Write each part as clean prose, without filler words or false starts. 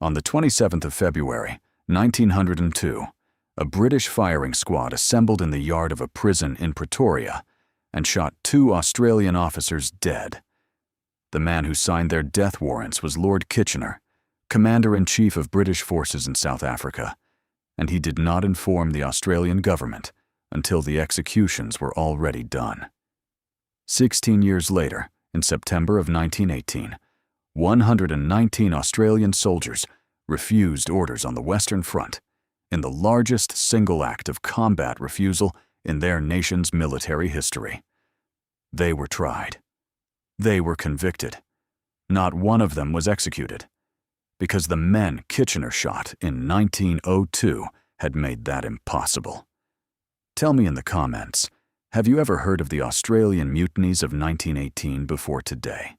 On the 27th of February, 1902, a British firing squad assembled in the yard of a prison in Pretoria and shot 2 Australian officers dead. The man who signed their death warrants was Lord Kitchener, Commander-in-Chief of British forces in South Africa, and he did not inform the Australian government until the executions were already done. 16 years later, in September of 1918, 119 Australian soldiers refused orders on the Western Front in the largest single act of combat refusal in their nation's military history. They were tried. They were convicted. Not one of them was executed, because the men Kitchener shot in 1902 had made that impossible. Tell me in the comments, have you ever heard of the Australian mutinies of 1918 before today?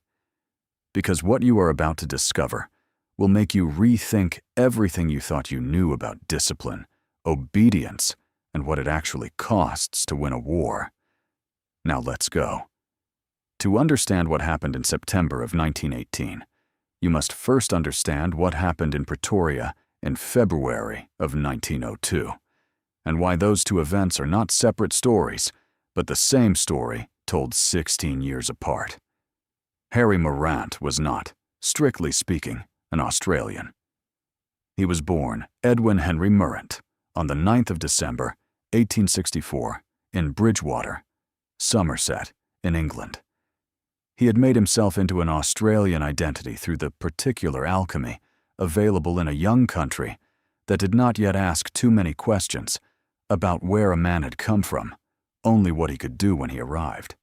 Because what you are about to discover will make you rethink everything you thought you knew about discipline, obedience, and what it actually costs to win a war. Now let's go. To understand what happened in September of 1918, you must first understand what happened in Pretoria in February of 1902, and why those 2 events are not separate stories, but the same story told 16 years apart. Harry Morant was not, strictly speaking, an Australian. He was born Edwin Henry Morant on the 9th of December, 1864, in Bridgewater, Somerset, in England. He had made himself into an Australian identity through the particular alchemy available in a young country that did not yet ask too many questions about where a man had come from, only what he could do when he arrived.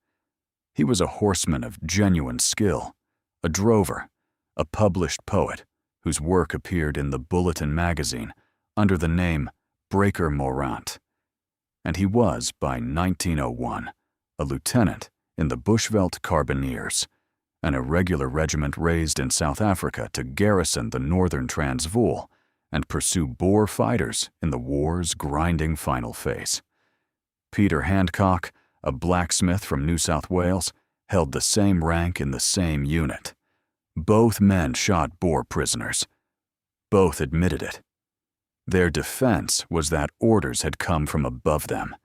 He was a horseman of genuine skill, a drover, a published poet whose work appeared in the Bulletin magazine under the name Breaker Morant. And he was, by 1901, a lieutenant in the Bushveld Carbineers, an irregular regiment raised in South Africa to garrison the northern Transvaal and pursue Boer fighters in the war's grinding final phase. Peter Handcock, a blacksmith from New South Wales, held the same rank in the same unit. Both men shot Boer prisoners. Both admitted it. Their defense was that orders had come from above them,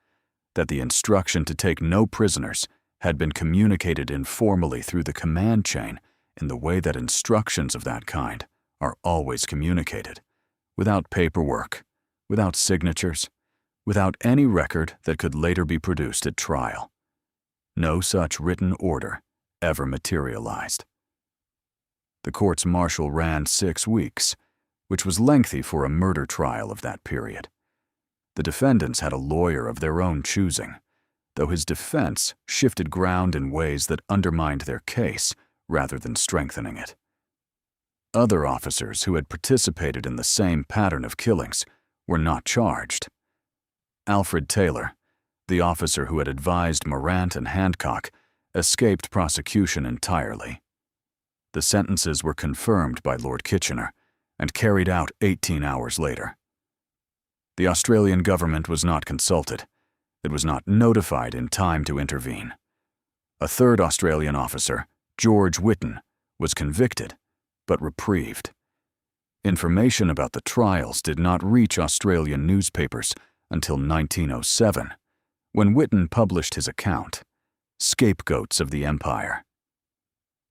that the instruction to take no prisoners had been communicated informally through the command chain in the way that instructions of that kind are always communicated, without paperwork, without signatures, without any record that could later be produced at trial. No such written order ever materialized. The courts-martial ran 6 weeks, which was lengthy for a murder trial of that period. The defendants had a lawyer of their own choosing, though his defense shifted ground in ways that undermined their case rather than strengthening it. Other officers who had participated in the same pattern of killings were not charged. Alfred Taylor, the officer who had advised Morant and Handcock, escaped prosecution entirely. The sentences were confirmed by Lord Kitchener and carried out 18 hours later. The Australian government was not consulted. It was not notified in time to intervene. A third Australian officer, George Whitten, was convicted, but reprieved. Information about the trials did not reach Australian newspapers until 1907, when Whitten published his account, Scapegoats of the Empire.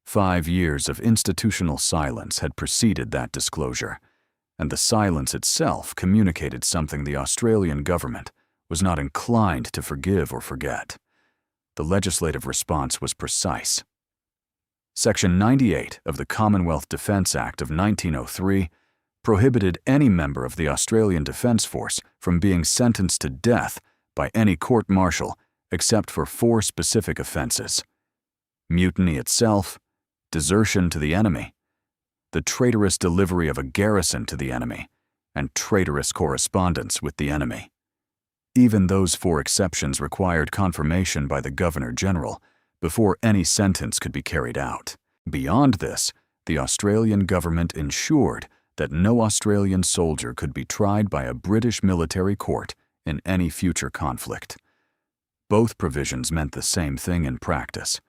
5 years of institutional silence had preceded that disclosure, and the silence itself communicated something the Australian government was not inclined to forgive or forget. The legislative response was precise. Section 98 of the Commonwealth Defence Act of 1903 prohibited any member of the Australian Defence Force from being sentenced to death by any court-martial except for 4 specific offences: mutiny itself, desertion to the enemy, the traitorous delivery of a garrison to the enemy, and traitorous correspondence with the enemy. Even those 4 exceptions required confirmation by the Governor-General before any sentence could be carried out. Beyond this, the Australian government ensured that no Australian soldier could be tried by a British military court in any future conflict. Both provisions meant the same thing in practice.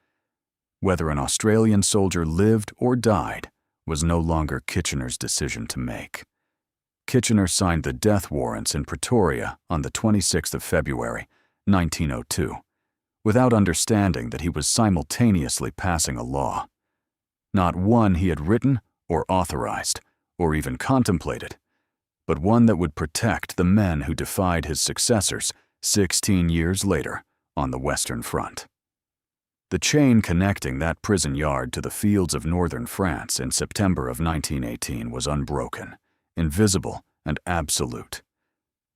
Whether an Australian soldier lived or died, was no longer Kitchener's decision to make. Kitchener signed the death warrants in Pretoria on the 26th of February, 1902, without understanding that he was simultaneously passing a law. Not one he had written or authorized, or even contemplated, but one that would protect the men who defied his successors 16 years later on the Western Front. The chain connecting that prison yard to the fields of northern France in September of 1918 was unbroken, invisible, and absolute.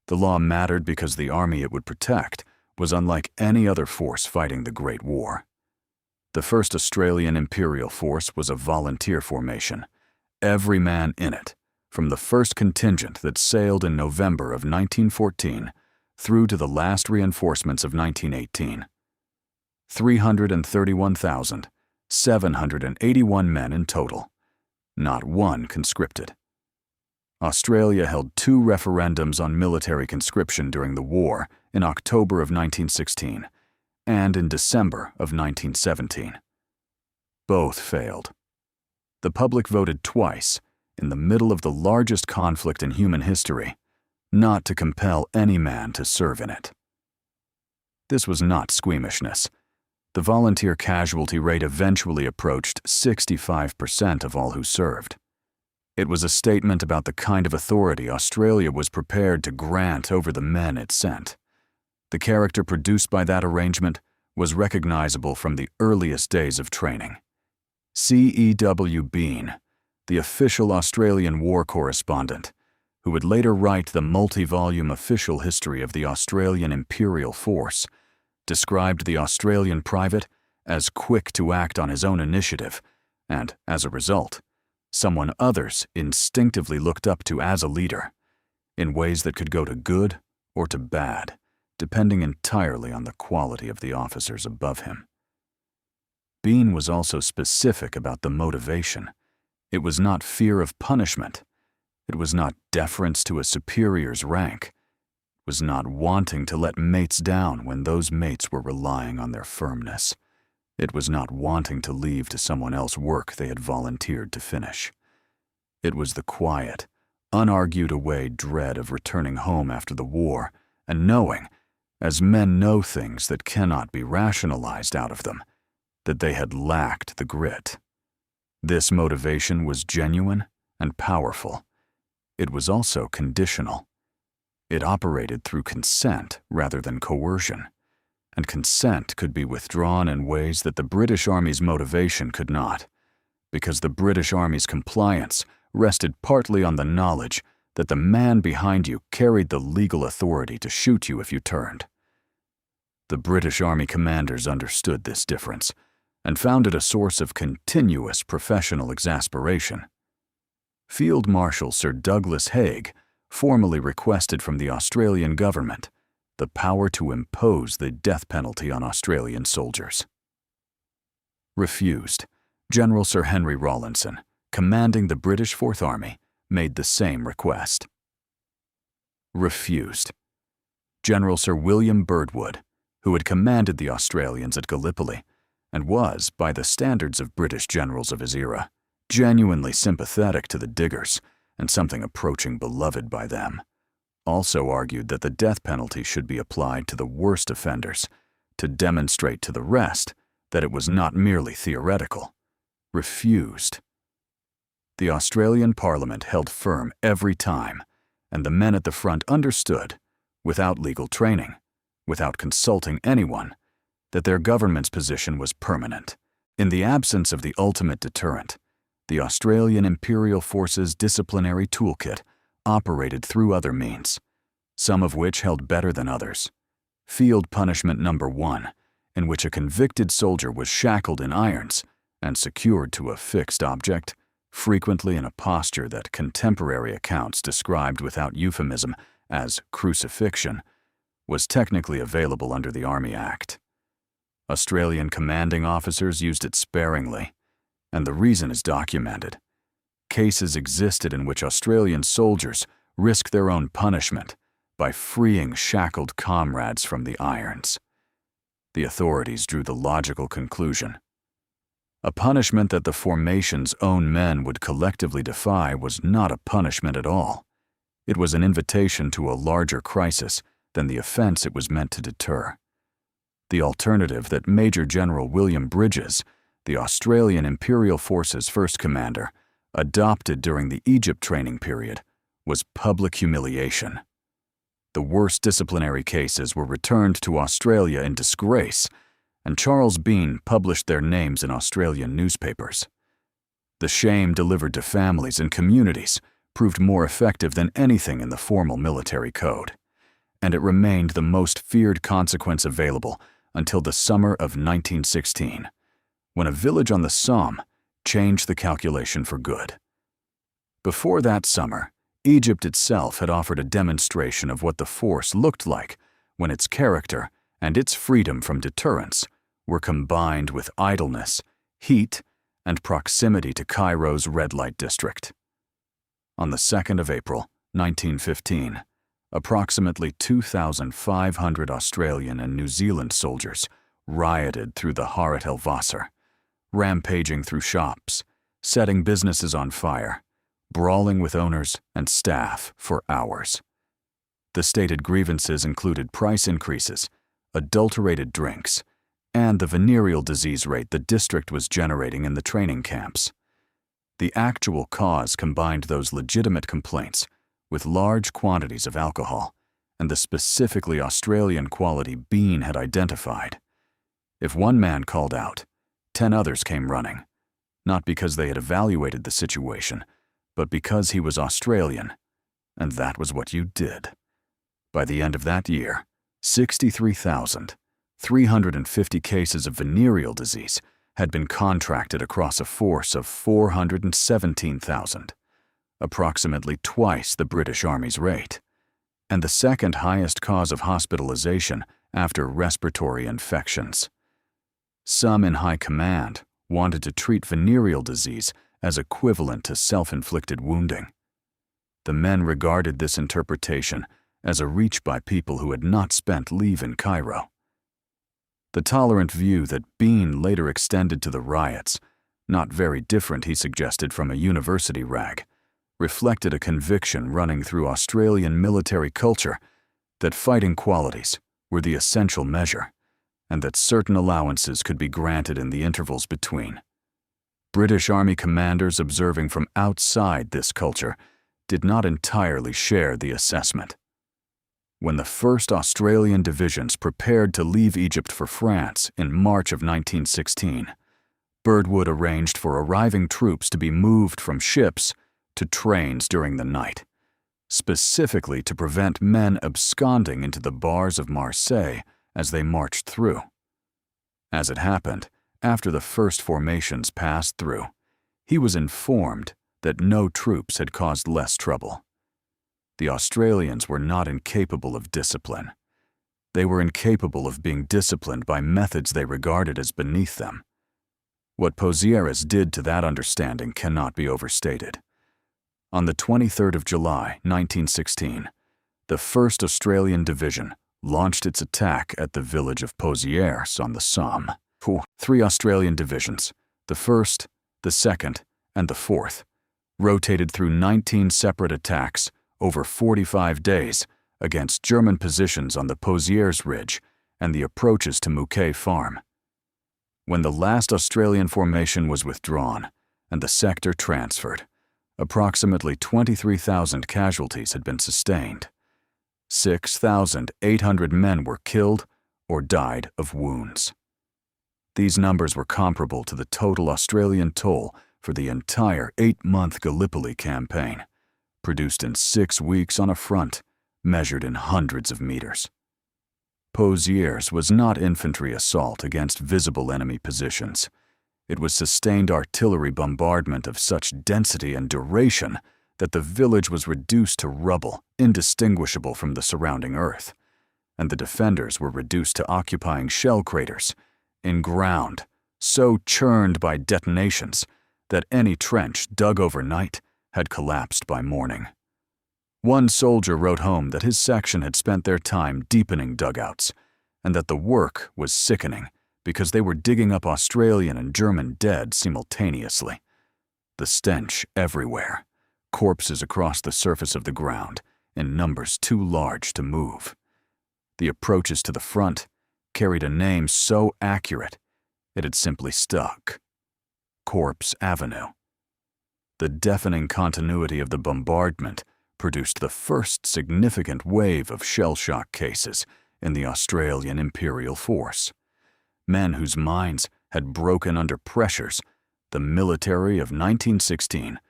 The law mattered because the army it would protect was unlike any other force fighting the Great War. The 1st Australian Imperial Force was a volunteer formation, every man in it, from the first contingent that sailed in November of 1914 through to the last reinforcements of 1918. 331,781 men in total, not one conscripted. Australia held 2 referendums on military conscription during the war in October of 1916 and in December of 1917. Both failed. The public voted twice, in the middle of the largest conflict in human history, not to compel any man to serve in it. This was not squeamishness. The volunteer casualty rate eventually approached 65% of all who served. It was a statement about the kind of authority Australia was prepared to grant over the men it sent. The character produced by that arrangement was recognizable from the earliest days of training. C.E.W. Bean, the official Australian war correspondent, who would later write the multi-volume official history of the Australian Imperial Force, described the Australian private as quick to act on his own initiative and, as a result, someone others instinctively looked up to as a leader, in ways that could go to good or to bad, depending entirely on the quality of the officers above him. Bean was also specific about the motivation. It was not fear of punishment. It was not deference to a superior's rank. It was not wanting to let mates down when those mates were relying on their firmness. It was not wanting to leave to someone else work they had volunteered to finish. It was the quiet, unargued away dread of returning home after the war and knowing, as men know things that cannot be rationalized out of them, that they had lacked the grit. This motivation was genuine and powerful. It was also conditional. It operated through consent rather than coercion, and consent could be withdrawn in ways that the British Army's motivation could not, because the British Army's compliance rested partly on the knowledge that the man behind you carried the legal authority to shoot you if you turned. The British Army commanders understood this difference and found it a source of continuous professional exasperation. Field Marshal Sir Douglas Haig formally requested from the Australian government the power to impose the death penalty on Australian soldiers. Refused. General Sir Henry Rawlinson, commanding the British Fourth Army, made the same request. Refused. General Sir William Birdwood, who had commanded the Australians at Gallipoli and was, by the standards of British generals of his era, genuinely sympathetic to the diggers and something approaching beloved by them, also argued that the death penalty should be applied to the worst offenders to demonstrate to the rest that it was not merely theoretical. Refused. The Australian Parliament held firm every time, and the men at the front understood, without legal training, without consulting anyone, that their government's position was permanent. In the absence of the ultimate deterrent, the Australian Imperial Force's disciplinary toolkit operated through other means, some of which held better than others. Field punishment number 1, in which a convicted soldier was shackled in irons and secured to a fixed object, frequently in a posture that contemporary accounts described without euphemism as crucifixion, was technically available under the Army Act. Australian commanding officers used it sparingly, and the reason is documented. Cases existed in which Australian soldiers risked their own punishment by freeing shackled comrades from the irons. The authorities drew the logical conclusion: A punishment that the formation's own men would collectively defy was not a punishment at all. It was an invitation to a larger crisis than the offense it was meant to deter. The alternative that Major General William Bridges, the Australian Imperial Forces First Commander, adopted during the Egypt training period was public humiliation. The worst disciplinary cases were returned to Australia in disgrace, and Charles Bean published their names in Australian newspapers. The shame delivered to families and communities proved more effective than anything in the formal military code, and it remained the most feared consequence available until the summer of 1916, when a village on the Somme changed the calculation for good. Before that summer, Egypt itself had offered a demonstration of what the force looked like when its character and its freedom from deterrence were combined with idleness, heat, and proximity to Cairo's red light district. On the 2nd of April, 1915, approximately 2,500 Australian and New Zealand soldiers rioted through the Harat el Wasser, rampaging through shops, setting businesses on fire, brawling with owners and staff for hours. The stated grievances included price increases, adulterated drinks, and the venereal disease rate the district was generating in the training camps. The actual cause combined those legitimate complaints with large quantities of alcohol and the specifically Australian quality Bean had identified. If one man called out, 10 others came running, not because they had evaluated the situation, but because he was Australian, and that was what you did. By the end of that year, 63,350 cases of venereal disease had been contracted across a force of 417,000, approximately twice the British Army's rate, and the second highest cause of hospitalization after respiratory infections. Some in high command wanted to treat venereal disease as equivalent to self-inflicted wounding. The men regarded this interpretation as a reach by people who had not spent leave in Cairo. The tolerant view that Bean later extended to the riots, not very different, he suggested, from a university rag, reflected a conviction running through Australian military culture that fighting qualities were the essential measure, and that certain allowances could be granted in the intervals between. British Army commanders observing from outside this culture did not entirely share the assessment. When the 1st Australian Divisions prepared to leave Egypt for France in March of 1916, Birdwood arranged for arriving troops to be moved from ships to trains during the night, specifically to prevent men absconding into the bars of Marseille as they marched through. As it happened, after the first formations passed through, he was informed that no troops had caused less trouble. The Australians were not incapable of discipline. They were incapable of being disciplined by methods they regarded as beneath them. What Pozières did to that understanding cannot be overstated. On the 23rd of July, 1916, the 1st Australian Division launched its attack at the village of Pozières on the Somme. 3 Australian divisions, the 1st, the 2nd, and the 4th, rotated through 19 separate attacks over 45 days against German positions on the Pozières Ridge and the approaches to Mouquet Farm. When the last Australian formation was withdrawn and the sector transferred, approximately 23,000 casualties had been sustained. 6,800 men were killed or died of wounds. These numbers were comparable to the total Australian toll for the entire 8-month Gallipoli campaign, produced in 6 weeks on a front measured in hundreds of meters. Pozières was not infantry assault against visible enemy positions. It was sustained artillery bombardment of such density and duration that the village was reduced to rubble indistinguishable from the surrounding earth, and the defenders were reduced to occupying shell craters in ground so churned by detonations that any trench dug overnight had collapsed by morning. One soldier wrote home that his section had spent their time deepening dugouts, and that the work was sickening because they were digging up Australian and German dead simultaneously. The stench everywhere, corpses across the surface of the ground in numbers too large to move. The approaches to the front carried a name so accurate it had simply stuck: Corpse Avenue. The deafening continuity of the bombardment produced the first significant wave of shell-shock cases in the Australian Imperial Force. Men whose minds had broken under pressures the military of 1916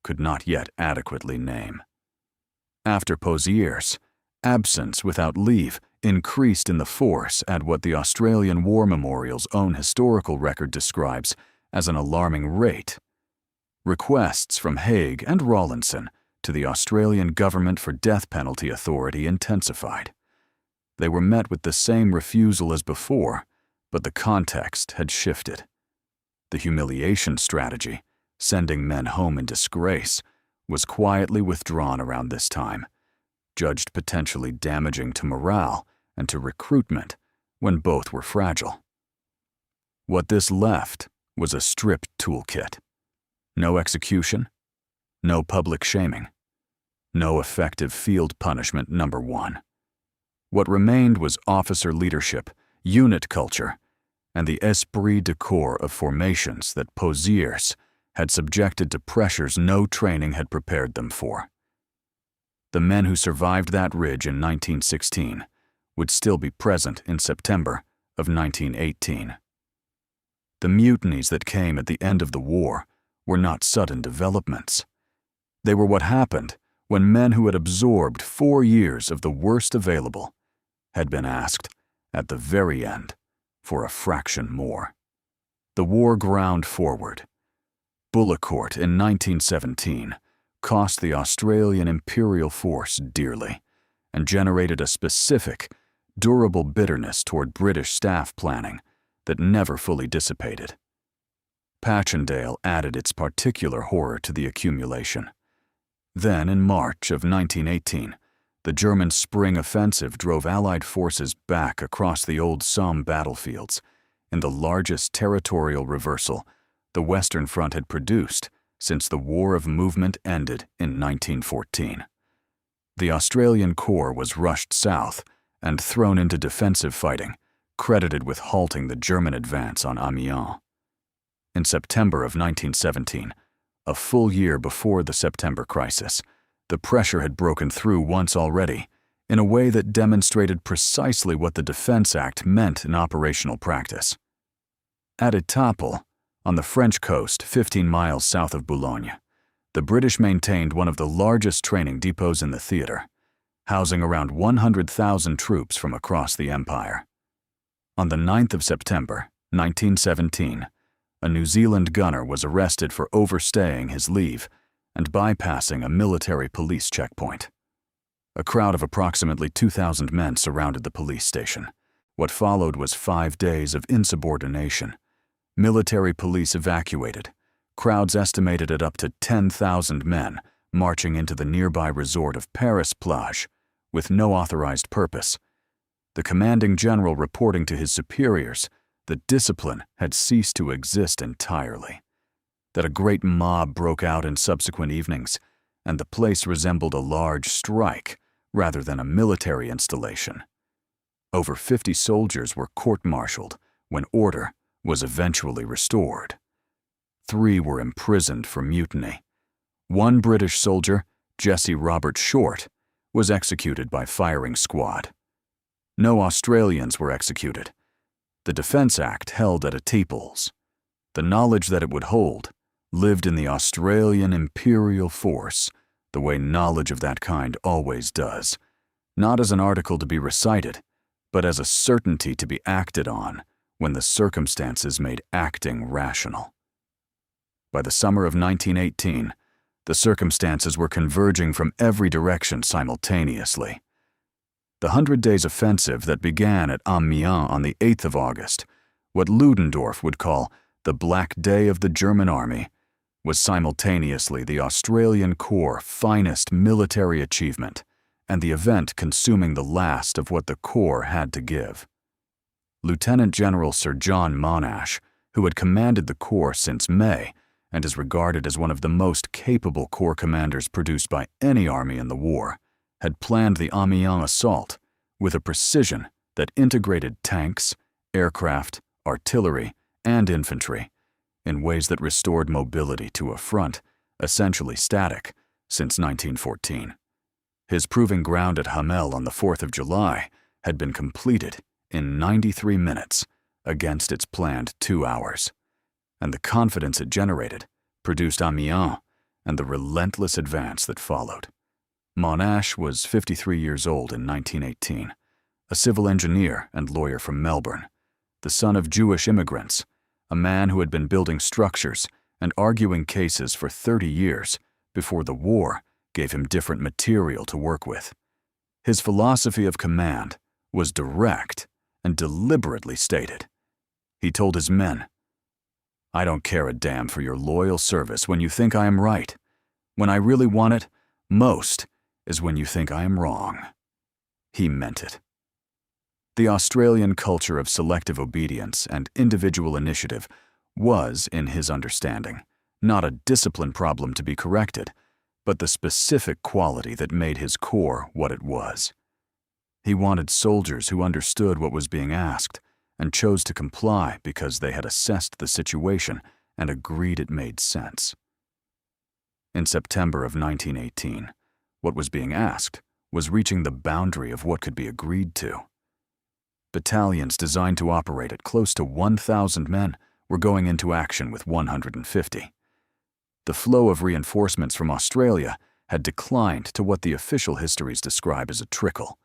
could not yet adequately name. After Pozières, absence without leave increased in the force at what the Australian War Memorial's own historical record describes as an alarming rate. Requests from Haig and Rawlinson to the Australian Government for Death Penalty Authority intensified. They were met with the same refusal as before, but the context had shifted. The humiliation strategy, sending men home in disgrace, was quietly withdrawn around this time, judged potentially damaging to morale and to recruitment when both were fragile. What this left was a stripped toolkit. No execution, no public shaming, no effective field punishment number one. What remained was officer leadership, unit culture, and the esprit de corps of formations that Pozières had subjected to pressures no training had prepared them for. The men who survived that ridge in 1916 would still be present in September of 1918. The mutinies that came at the end of the war were not sudden developments. They were what happened when men who had absorbed 4 years of the worst available had been asked, at the very end, for a fraction more. The war ground forward. Bullecourt in 1917 cost the Australian Imperial Force dearly and generated a specific, durable bitterness toward British staff planning that never fully dissipated. Passchendaele added its particular horror to the accumulation. Then, in March of 1918, the German spring offensive drove Allied forces back across the old Somme battlefields in the largest territorial reversal the Western Front had produced since the War of Movement ended in 1914. The Australian Corps was rushed south and thrown into defensive fighting, credited with halting the German advance on Amiens. In September of 1917, a full year before the September crisis, the pressure had broken through once already in a way that demonstrated precisely what the Defense Act meant in operational practice. At Étaples, on the French coast 15 miles south of Boulogne, the British maintained one of the largest training depots in the theater, housing around 100,000 troops from across the empire. On the 9th of September, 1917, a New Zealand gunner was arrested for overstaying his leave and bypassing a military police checkpoint. A crowd of approximately 2,000 men surrounded the police station. What followed was 5 days of insubordination. Military police evacuated, crowds estimated at up to 10,000 men marching into the nearby resort of Paris-Plage with no authorized purpose. The commanding general reporting to his superiors that discipline had ceased to exist entirely, that a great mob broke out in subsequent evenings, and the place resembled a large strike rather than a military installation. Over 50 soldiers were court-martialed when order was eventually restored. 3 were imprisoned for mutiny. 1 British soldier, Jesse Robert Short, was executed by firing squad. No Australians were executed. The Defense Act held at Étaples. The knowledge that it would hold lived in the Australian Imperial Force the way knowledge of that kind always does, not as an article to be recited, but as a certainty to be acted on when the circumstances made acting rational. By the summer of 1918, the circumstances were converging from every direction simultaneously. The 100 Days offensive that began at Amiens on the 8th of August, what Ludendorff would call the Black Day of the German Army, was simultaneously the Australian Corps' finest military achievement and the event consuming the last of what the Corps had to give. Lieutenant General Sir John Monash, who had commanded the Corps since May and is regarded as one of the most capable Corps commanders produced by any army in the war, had planned the Amiens assault with a precision that integrated tanks, aircraft, artillery, and infantry in ways that restored mobility to a front essentially static since 1914. His proving ground at Hamel on the 4th of July had been completed in 93 minutes against its planned 2 hours, and the confidence it generated produced Amiens and the relentless advance that followed. Monash was 53 years old in 1918, a civil engineer and lawyer from Melbourne, the son of Jewish immigrants, a man who had been building structures and arguing cases for 30 years before the war gave him different material to work with. His philosophy of command was direct and deliberately stated. He told his men, "I don't care a damn for your loyal service when you think I am right. When I really want it, most is when you think I am wrong." He meant it. The Australian culture of selective obedience and individual initiative was, in his understanding, not a discipline problem to be corrected, but the specific quality that made his Corps what it was. He wanted soldiers who understood what was being asked and chose to comply because they had assessed the situation and agreed it made sense. In September of 1918, what was being asked was reaching the boundary of what could be agreed to. Battalions designed to operate at close to 1,000 men were going into action with 150. The flow of reinforcements from Australia had declined to what the official histories describe as a trickle,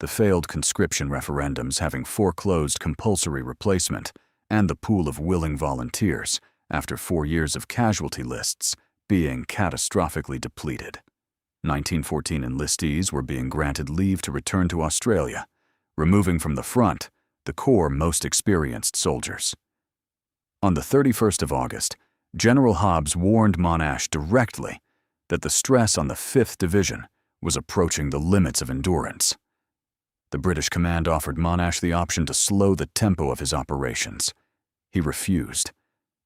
the failed conscription referendums having foreclosed compulsory replacement and the pool of willing volunteers, after 4 years of casualty lists, being catastrophically depleted. 1914 enlistees were being granted leave to return to Australia, removing from the front the Corps' most experienced soldiers. On the 31st of August, General Hobbs warned Monash directly that the stress on the 5th Division was approaching the limits of endurance. The British command offered Monash the option to slow the tempo of his operations. He refused.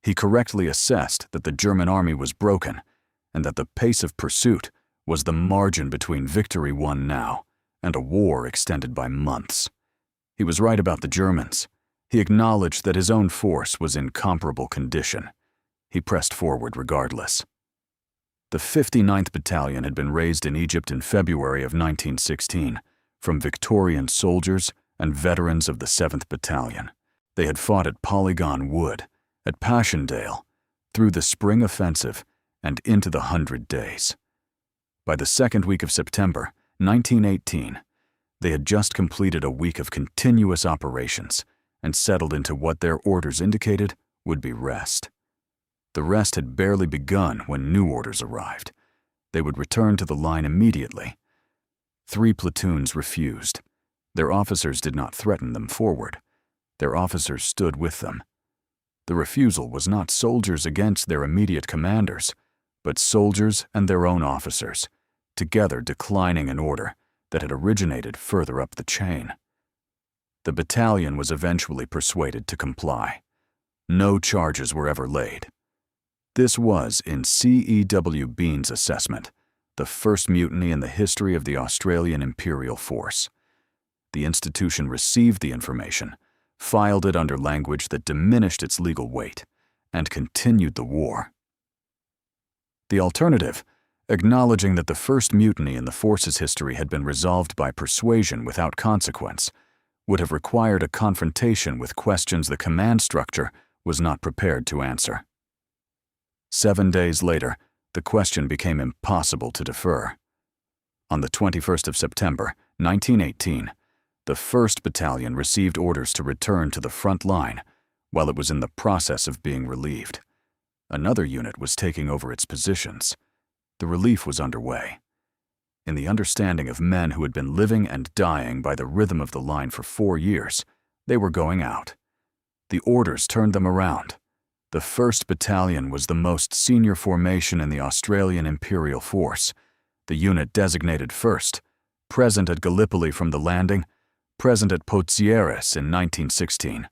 He correctly assessed that the German army was broken and that the pace of pursuit was the margin between victory won now and a war extended by months. He was right about the Germans. He acknowledged that his own force was in comparable condition. He pressed forward regardless. The 59th Battalion had been raised in Egypt in February of 1916 from Victorian soldiers and veterans of the 7th Battalion. They had fought at Polygon Wood, at Passchendaele, through the Spring Offensive, and into the 100 Days. By the second week of September 1918, they had just completed a week of continuous operations and settled into what their orders indicated would be rest. The rest had barely begun when new orders arrived. They would return to the line immediately. 3 platoons refused. Their officers did not threaten them forward. Their officers stood with them. The refusal was not soldiers against their immediate commanders, but soldiers and their own officers, together declining an order that had originated further up the chain. The battalion was eventually persuaded to comply. No charges were ever laid. This was, in C.E.W. Bean's assessment, the first mutiny in the history of the Australian Imperial Force. The institution received the information, filed it under language that diminished its legal weight, and continued the war. The alternative, acknowledging that the first mutiny in the force's history had been resolved by persuasion without consequence, would have required a confrontation with questions the command structure was not prepared to answer. 7 days later, the question became impossible to defer. On the 21st of September, 1918, the 1st Battalion received orders to return to the front line while it was in the process of being relieved. Another unit was taking over its positions. The relief was underway. In the understanding of men who had been living and dying by the rhythm of the line for 4 years, they were going out. The orders turned them around. The 1st Battalion was the most senior formation in the Australian Imperial Force. The unit designated 1st, present at Gallipoli from the landing, present at Pozières in 1916,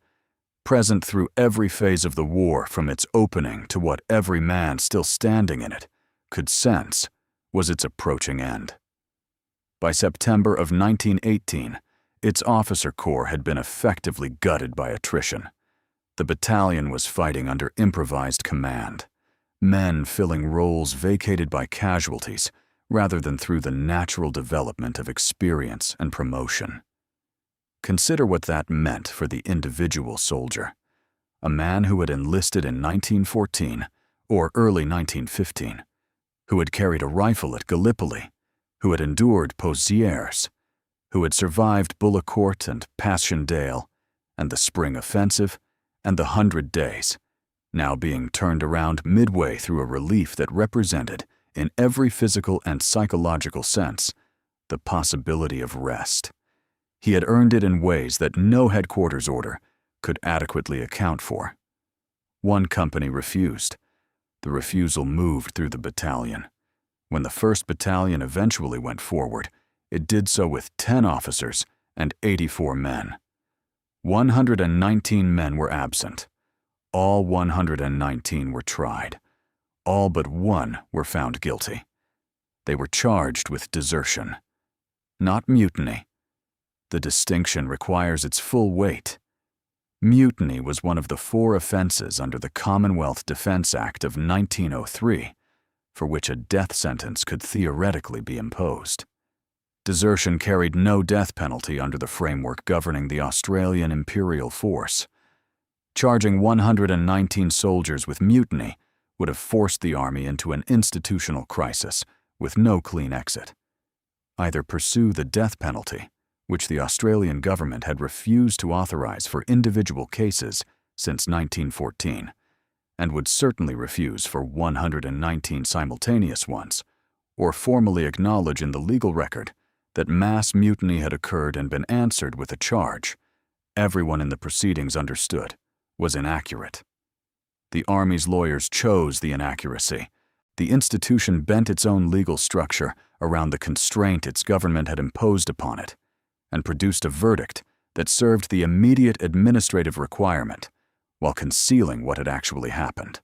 present through every phase of the war from its opening to what every man still standing in it could sense was its approaching end. By September of 1918, its officer corps had been effectively gutted by attrition. The battalion was fighting under improvised command, men filling roles vacated by casualties rather than through the natural development of experience and promotion. Consider what that meant for the individual soldier, a man who had enlisted in 1914 or early 1915, who had carried a rifle at Gallipoli, who had endured Pozières, who had survived Bullecourt and Passchendaele and the Spring Offensive and the 100 Days, now being turned around midway through a relief that represented, in every physical and psychological sense, the possibility of rest. He had earned it in ways that no headquarters order could adequately account for. One company refused. The refusal moved through the battalion. When the 1st Battalion eventually went forward, it did so with 10 officers and 84 men. 119 men were absent. All 119 were tried. All but one were found guilty. They were charged with desertion, not mutiny. The distinction requires its full weight. Mutiny was one of the 4 offenses under the Commonwealth Defense Act of 1903, for which a death sentence could theoretically be imposed. Desertion carried no death penalty under the framework governing the Australian Imperial Force. Charging 119 soldiers with mutiny would have forced the Army into an institutional crisis with no clean exit. Either pursue the death penalty, which the Australian government had refused to authorize for individual cases since 1914, and would certainly refuse for 119 simultaneous ones, or formally acknowledge in the legal record that mass mutiny had occurred and been answered with a charge everyone in the proceedings understood was inaccurate. The Army's lawyers chose the inaccuracy. The institution bent its own legal structure around the constraint its government had imposed upon it, and produced a verdict that served the immediate administrative requirement while concealing what had actually happened.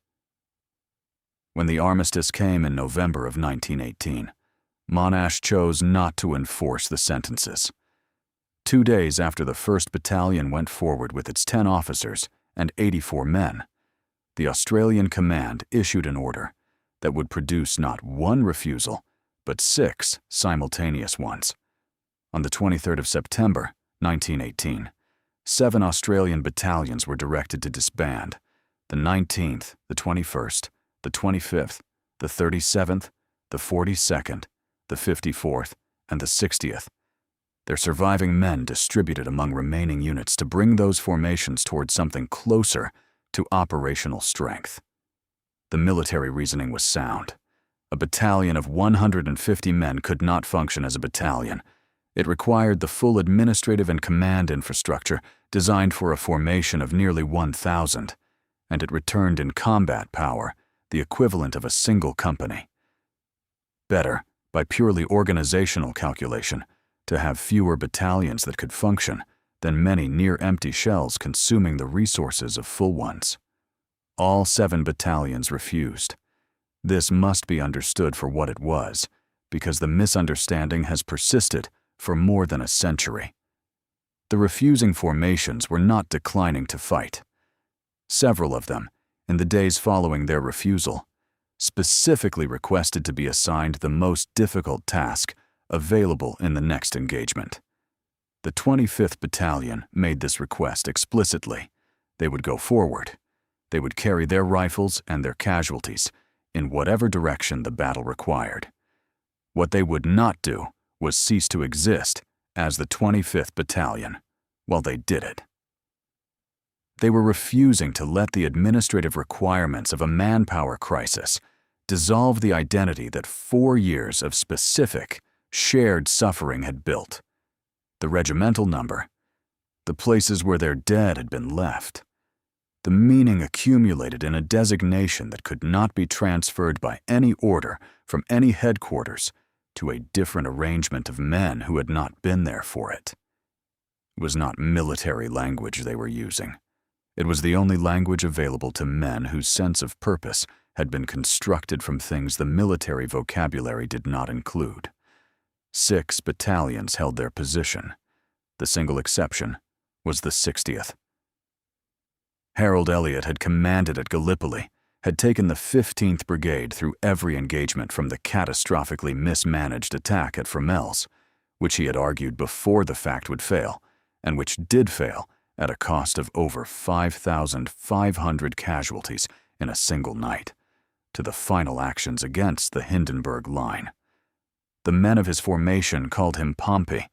When the armistice came in November of 1918, Monash chose not to enforce the sentences. 2 days after the 1st Battalion went forward with its 10 officers and 84 men, the Australian command issued an order that would produce not 1 refusal, but 6 simultaneous ones. On the 23rd of September, 1918, 7 Australian battalions were directed to disband: the 19th, the 21st, the 25th, the 37th, the 42nd, the 54th, and the 60th. Their surviving men distributed among remaining units to bring those formations towards something closer to operational strength. The military reasoning was sound. A battalion of 150 men could not function as a battalion. It required the full administrative and command infrastructure designed for a formation of nearly 1,000, and it returned in combat power the equivalent of a single company. Better, by purely organizational calculation, to have fewer battalions that could function than many near-empty shells consuming the resources of full ones. All 7 battalions refused. This must be understood for what it was, because the misunderstanding has persisted for more than a century. The refusing formations were not declining to fight. Several of them, in the days following their refusal, specifically requested to be assigned the most difficult task available in the next engagement. The 25th Battalion made this request explicitly. They would go forward. They would carry their rifles and their casualties in whatever direction the battle required. What they would not do was cease to exist as the 25th Battalion while they did it. They were refusing to let the administrative requirements of a manpower crisis dissolve the identity that 4 years of specific, shared suffering had built. The regimental number, the places where their dead had been left, the meaning accumulated in a designation that could not be transferred by any order from any headquarters to a different arrangement of men who had not been there for it. It was not military language they were using. It was the only language available to men whose sense of purpose had been constructed from things the military vocabulary did not include. 6 battalions held their position. The single exception was the 60th. Harold Elliott had commanded at Gallipoli, had taken the 15th Brigade through every engagement from the catastrophically mismanaged attack at Fromelles, which he had argued before the fact would fail, and which did fail at a cost of over 5,500 casualties in a single night, to the final actions against the Hindenburg Line. The men of his formation called him Pompey,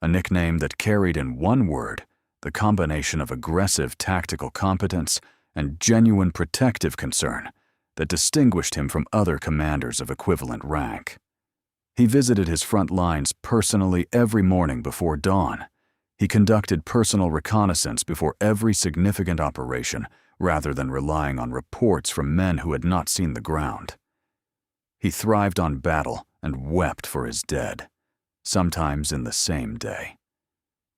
a nickname that carried in one word the combination of aggressive tactical competence and genuine protective concern that distinguished him from other commanders of equivalent rank. He visited his front lines personally every morning before dawn. He conducted personal reconnaissance before every significant operation rather than relying on reports from men who had not seen the ground. He thrived on battle and wept for his dead, sometimes in the same day.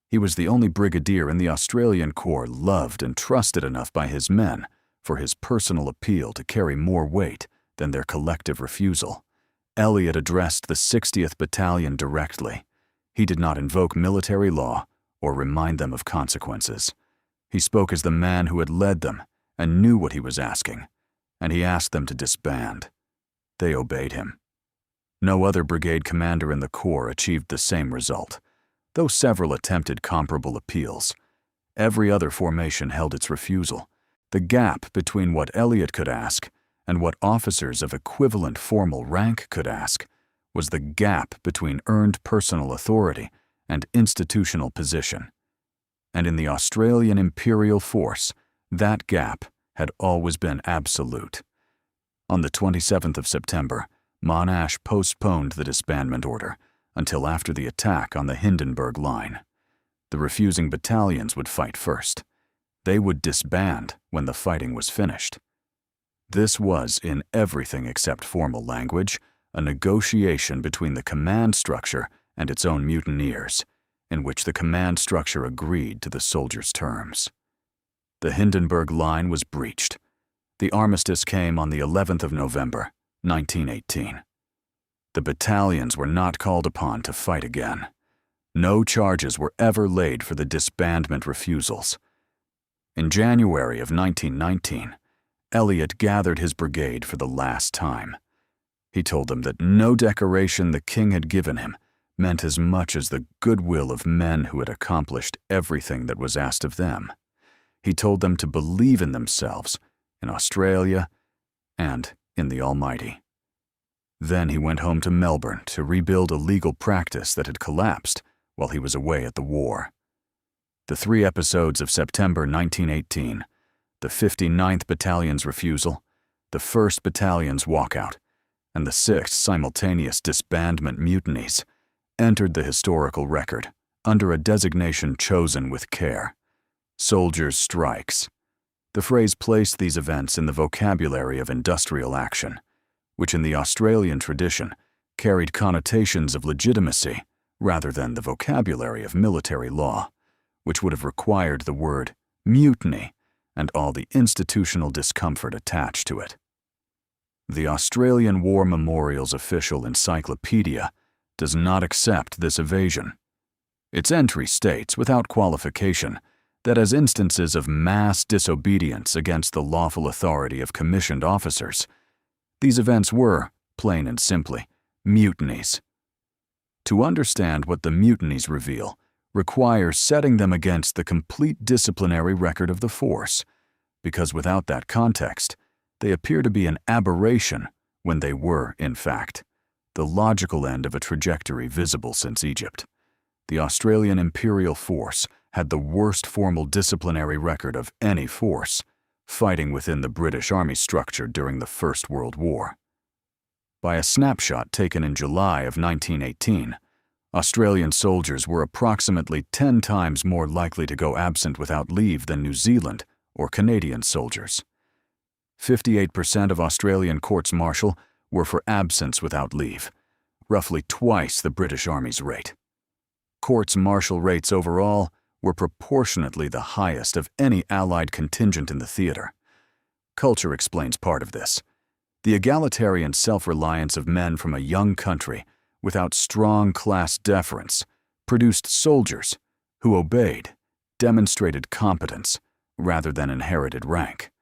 He was the only brigadier in the Australian Corps loved and trusted enough by his men for his personal appeal to carry more weight than their collective refusal. Elliott addressed the 60th Battalion directly. He did not invoke military law or remind them of consequences. He spoke as the man who had led them and knew what he was asking, and he asked them to disband. They obeyed him. No other brigade commander in the Corps achieved the same result, though several attempted comparable appeals. Every other formation held its refusal. The gap between what Elliott could ask and what officers of equivalent formal rank could ask was the gap between earned personal authority and institutional position. And in the Australian Imperial Force, that gap had always been absolute. On the 27th of September, Monash postponed the disbandment order until after the attack on the Hindenburg Line. The refusing battalions would fight first. They would disband when the fighting was finished. This was, in everything except formal language, a negotiation between the command structure and its own mutineers, in which the command structure agreed to the soldiers' terms. The Hindenburg Line was breached. The armistice came on the 11th of November, 1918. The battalions were not called upon to fight again. No charges were ever laid for the disbandment refusals. In January of 1919, Elliott gathered his brigade for the last time. He told them that no decoration the king had given him meant as much as the goodwill of men who had accomplished everything that was asked of them. He told them to believe in themselves, in Australia, and in the Almighty. Then he went home to Melbourne to rebuild a legal practice that had collapsed while he was away at the war. The 3 episodes of September 1918, the 59th Battalion's refusal, the 1st Battalion's walkout, and the 6th simultaneous disbandment mutinies, entered the historical record under a designation chosen with care: soldiers' strikes. The phrase placed these events in the vocabulary of industrial action, which in the Australian tradition carried connotations of legitimacy rather than the vocabulary of military law, which would have required the word mutiny and all the institutional discomfort attached to it. The Australian War Memorial's official encyclopedia does not accept this evasion. Its entry states, without qualification, that as instances of mass disobedience against the lawful authority of commissioned officers, these events were, plain and simply, mutinies. To understand what the mutinies reveal requires setting them against the complete disciplinary record of the force, because without that context, they appear to be an aberration when they were, in fact, the logical end of a trajectory visible since Egypt. The Australian Imperial Force had the worst formal disciplinary record of any force, fighting within the British Army structure during the First World War. By a snapshot taken in July of 1918, Australian soldiers were approximately 10 times more likely to go absent without leave than New Zealand or Canadian soldiers. 58% of Australian courts-martial were for absence without leave, roughly twice the British Army's rate. Courts-martial rates overall were proportionately the highest of any Allied contingent in the theater. Culture explains part of this. The egalitarian self-reliance of men from a young country without strong class deference produced soldiers who obeyed, demonstrated competence rather than inherited rank,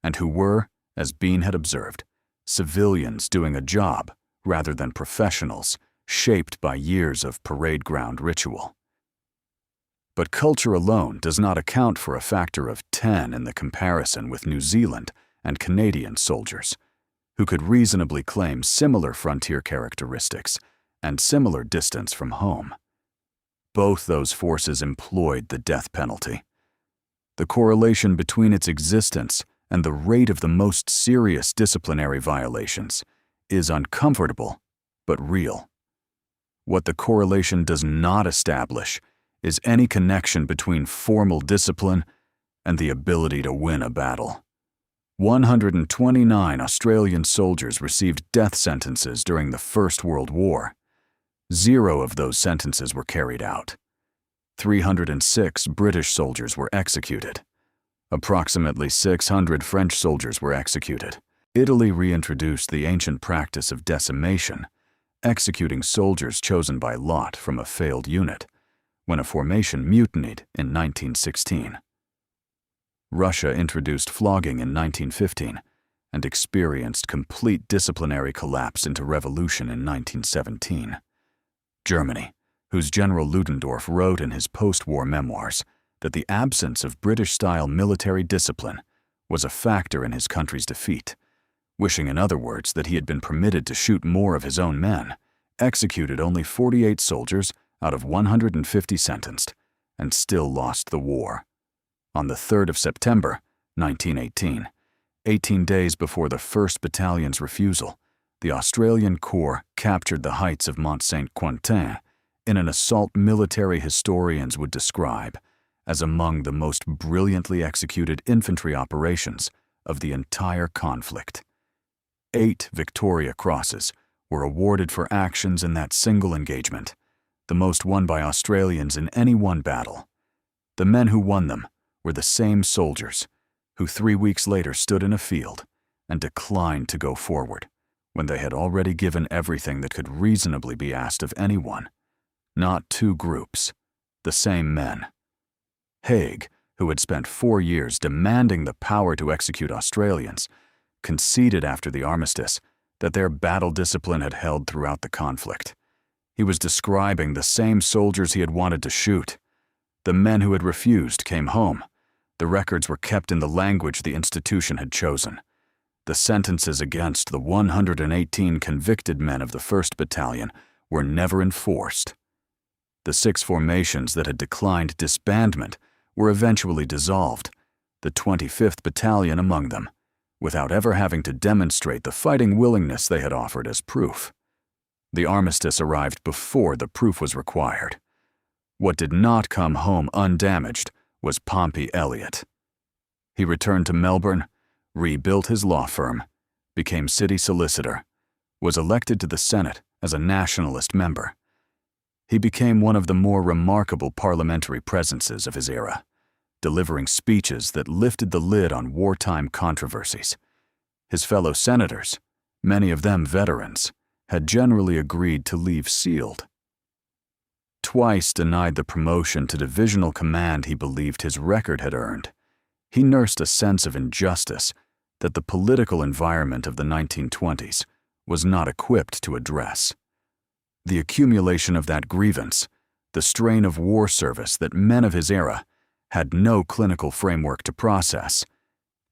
and who were, as Bean had observed, civilians doing a job rather than professionals shaped by years of parade ground ritual. But culture alone does not account for a factor of 10 in the comparison with New Zealand and Canadian soldiers, who could reasonably claim similar frontier characteristics and similar distance from home. Both those forces employed the death penalty. The correlation between its existence and the rate of the most serious disciplinary violations is uncomfortable but real. What the correlation does not establish is any connection between formal discipline and the ability to win a battle. 129 Australian soldiers received death sentences during the First World War. 0 of those sentences were carried out. 306 British soldiers were executed. Approximately 600 French soldiers were executed. Italy reintroduced the ancient practice of decimation, executing soldiers chosen by lot from a failed unit, when a formation mutinied in 1916. Russia introduced flogging in 1915 and experienced complete disciplinary collapse into revolution in 1917. Germany, whose General Ludendorff wrote in his post-war memoirs that the absence of British-style military discipline was a factor in his country's defeat, wishing in other words that he had been permitted to shoot more of his own men, executed only 48 soldiers out of 150 sentenced, and still lost the war. On the 3rd of September, 1918, 18 days before the 1st Battalion's refusal, the Australian Corps captured the heights of Mont Saint-Quentin in an assault military historians would describe as among the most brilliantly executed infantry operations of the entire conflict. 8 Victoria Crosses were awarded for actions in that single engagement, the most won by Australians in any one battle. The men who won them were the same soldiers who 3 weeks later stood in a field and declined to go forward when they had already given everything that could reasonably be asked of anyone. Not 2 groups, the same men. Haig, who had spent 4 years demanding the power to execute Australians, conceded after the armistice that their battle discipline had held throughout the conflict. He was describing the same soldiers he had wanted to shoot. The men who had refused came home. The records were kept in the language the institution had chosen. The sentences against the 118 convicted men of the 1st Battalion were never enforced. The 6 formations that had declined disbandment were eventually dissolved, the 25th Battalion among them, without ever having to demonstrate the fighting willingness they had offered as proof. The armistice arrived before the proof was required. What did not come home undamaged was Pompey Elliott. He returned to Melbourne, rebuilt his law firm, became city solicitor, was elected to the Senate as a nationalist member. He became one of the more remarkable parliamentary presences of his era, delivering speeches that lifted the lid on wartime controversies. His fellow senators, many of them veterans, had generally agreed to leave sealed. Twice denied the promotion to divisional command he believed his record had earned, he nursed a sense of injustice that the political environment of the 1920s was not equipped to address. The accumulation of that grievance, the strain of war service that men of his era had no clinical framework to process,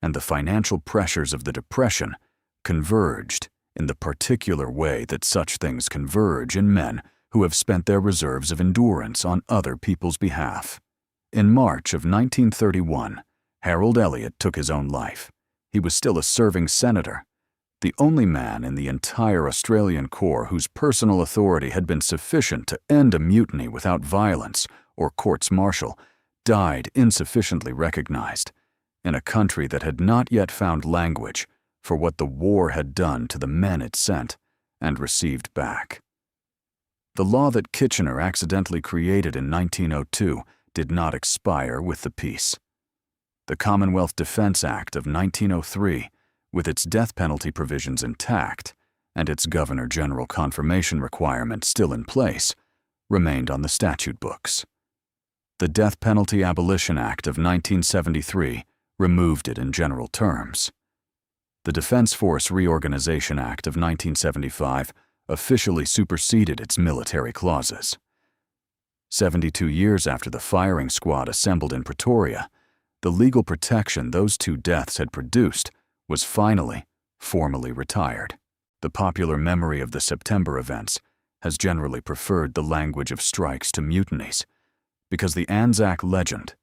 and the financial pressures of the Depression converged in the particular way that such things converge in men who have spent their reserves of endurance on other people's behalf. In March of 1931, Harold Elliott took his own life. He was still a serving senator. The only man in the entire Australian Corps whose personal authority had been sufficient to end a mutiny without violence or courts-martial died insufficiently recognized in a country that had not yet found language for what the war had done to the men it sent and received back. The law that Kitchener accidentally created in 1902 did not expire with the peace. The Commonwealth Defense Act of 1903, with its death penalty provisions intact and its Governor General confirmation requirement still in place, remained on the statute books. The Death Penalty Abolition Act of 1973 removed it in general terms. The Defense Force Reorganization Act of 1975 officially superseded its military clauses. 72 years after the firing squad assembled in Pretoria, the legal protection those two deaths had produced was finally, formally retired. The popular memory of the September events has generally preferred the language of strikes to mutinies, because the Anzac legend,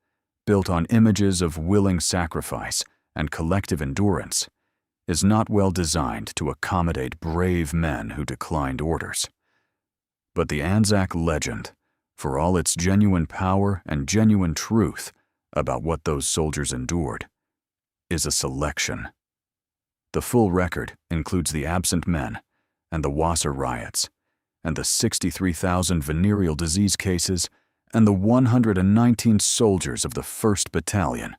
built on images of willing sacrifice and collective endurance, is not well designed to accommodate brave men who declined orders. But the Anzac legend, for all its genuine power and genuine truth about what those soldiers endured, is a selection. The full record includes the absent men and the Wasser riots, and the 63,000 venereal disease cases, and the 119 soldiers of the 1st Battalion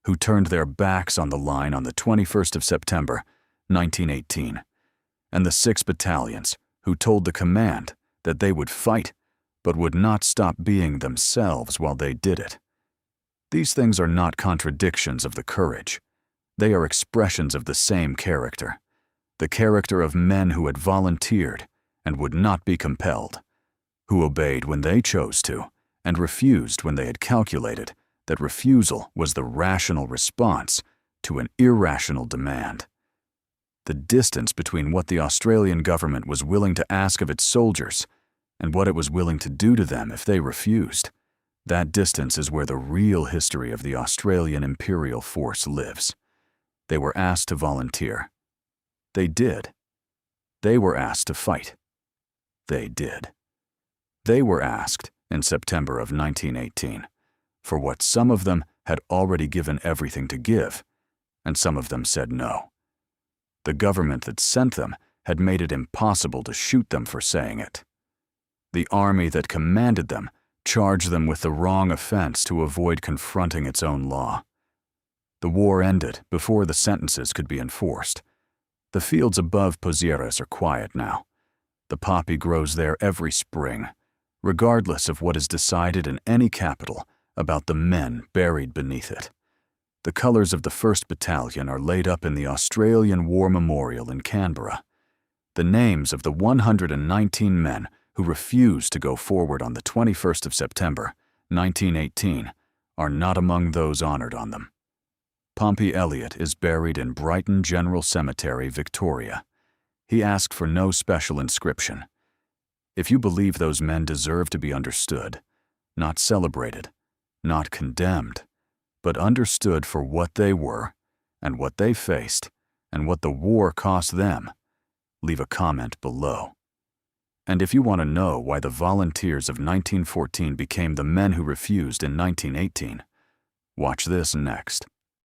who turned their backs on the line on the 21st of September, 1918, and the 6 battalions who told the command that they would fight but would not stop being themselves while they did it. These things are not contradictions of the courage. They are expressions of the same character, the character of men who had volunteered and would not be compelled, who obeyed when they chose to and refused when they had calculated that refusal was the rational response to an irrational demand. The distance between what the Australian government was willing to ask of its soldiers and what it was willing to do to them if they refused, that distance is where the real history of the Australian Imperial Force lives. They were asked to volunteer. They did. They were asked to fight. They did. They were asked, in September of 1918, for what some of them had already given everything to give, and some of them said no. The government that sent them had made it impossible to shoot them for saying it. The army that commanded them charged them with the wrong offense to avoid confronting its own law. The war ended before the sentences could be enforced. The fields above Pozières are quiet now. The poppy grows there every spring, regardless of what is decided in any capital about the men buried beneath it. The colors of the 1st Battalion are laid up in the Australian War Memorial in Canberra. The names of the 119 men who refused to go forward on the 21st of September, 1918, are not among those honored on them. Pompey Elliott is buried in Brighton General Cemetery, Victoria. He asked for no special inscription. If you believe those men deserve to be understood, not celebrated, not condemned, but understood for what they were, and what they faced, and what the war cost them, leave a comment below. And if you want to know why the volunteers of 1914 became the men who refused in 1918, watch this next.